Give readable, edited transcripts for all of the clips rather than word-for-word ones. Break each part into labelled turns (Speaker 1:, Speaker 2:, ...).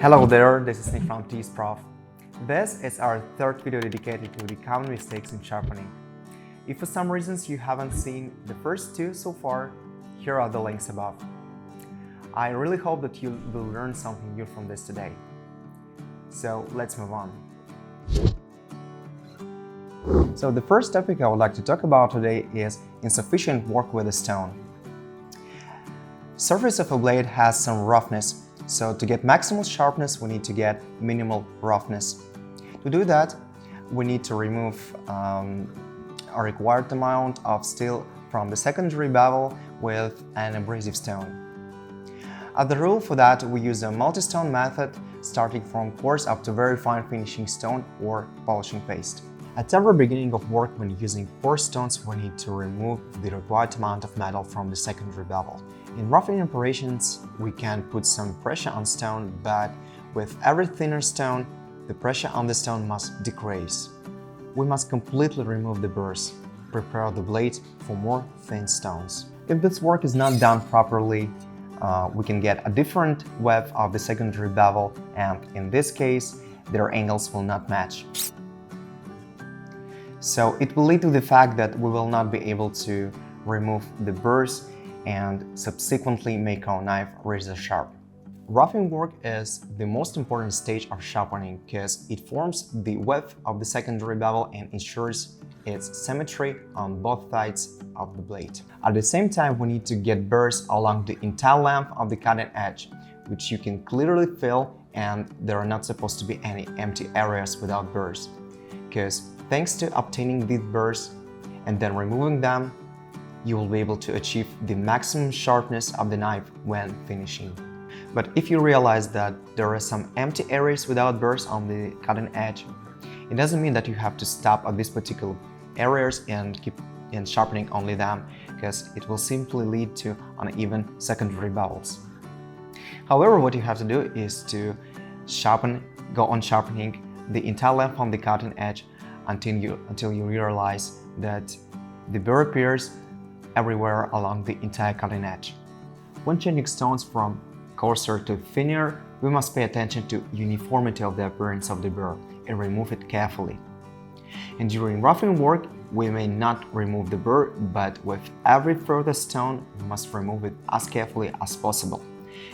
Speaker 1: Hello there, this is Nick from TSPROF. This is our third video dedicated to the common mistakes in sharpening. If for some reasons you haven't seen the first two so far, here are the links above. I really hope that you will learn something new from this today. So let's move on. So the first topic I would like to talk about today is insufficient work with a stone. Surface of a blade has some roughness, so to get maximal sharpness we need to get minimal roughness. To do that, we need to remove a required amount of steel from the secondary bevel with an abrasive stone. As the rule for that, we use a multi-stone method, starting from coarse up to very fine finishing stone or polishing paste. At every beginning of work, when using coarse stones, we need to remove the required amount of metal from the secondary bevel. In roughening operations, we can put some pressure on stone, but with every thinner stone, the pressure on the stone must decrease. We must completely remove the burrs, prepare the blade for more thin stones. If this work is not done properly, we can get a different width of the secondary bevel, and in this case, their angles will not match. So it will lead to the fact that we will not be able to remove the burrs and subsequently make our knife razor sharp. Roughing work is the most important stage of sharpening because it forms the width of the secondary bevel and ensures its symmetry on both sides of the blade. At the same time, we need to get burrs along the entire length of the cutting edge, which you can clearly feel, and there are not supposed to be any empty areas without burrs, because thanks to obtaining these burrs and then removing them, you will be able to achieve the maximum sharpness of the knife when finishing. But if you realize that there are some empty areas without burrs on the cutting edge, it doesn't mean that you have to stop at these particular areas and keep sharpening only them, because it will simply lead to uneven secondary bevels. However, what you have to do is to go on sharpening the entire length on the cutting edge until you realize that the burr appears everywhere along the entire cutting edge. When changing stones from coarser to thinner, we must pay attention to uniformity of the appearance of the burr and remove it carefully. And during roughing work, we may not remove the burr, but with every further stone, we must remove it as carefully as possible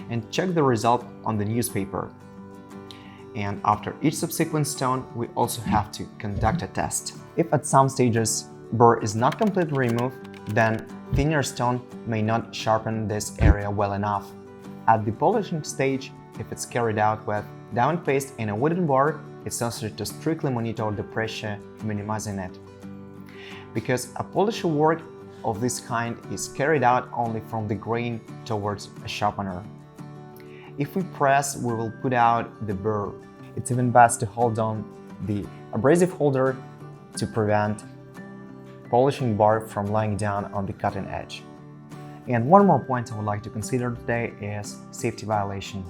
Speaker 1: and check the result on the newspaper. And after each subsequent stone, we also have to conduct a test. If at some stages burr is not completely removed, then thinner stone may not sharpen this area well enough. At the polishing stage, if it's carried out with diamond paste and a wooden bar, it's necessary to strictly monitor the pressure, minimizing it. Because a polisher work of this kind is carried out only from the grain towards a sharpener. If we press, we will put out the burr. It's even best to hold on the abrasive holder to prevent polishing bar from lying down on the cutting edge. And one more point I would like to consider today is safety violation.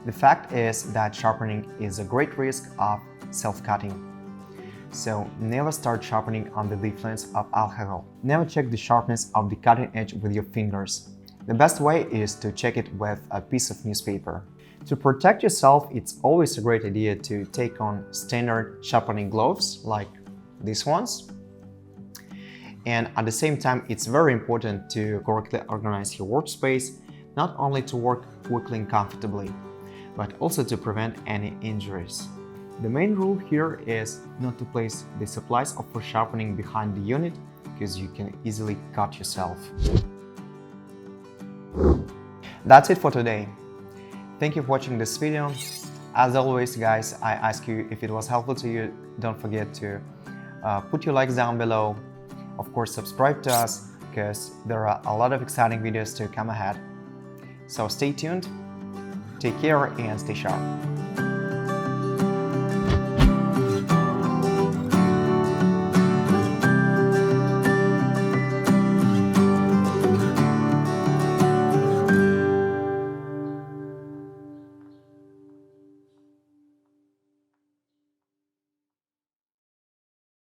Speaker 1: The fact is that sharpening is a great risk of self-cutting. So never start sharpening under the influence of alcohol. Never check the sharpness of the cutting edge with your fingers. The best way is to check it with a piece of newspaper. To protect yourself, it's always a great idea to take on standard sharpening gloves like these ones. And at the same time, it's very important to correctly organize your workspace, not only to work quickly and comfortably, but also to prevent any injuries. The main rule here is not to place the supplies for sharpening behind the unit, because you can easily cut yourself. That's it for today. Thank you for watching this video. As always, guys, I ask you, if it was helpful to you, don't forget to put your likes down below. Of course, subscribe to us, because there are a lot of exciting videos to come ahead. So stay tuned, take care, and stay sharp.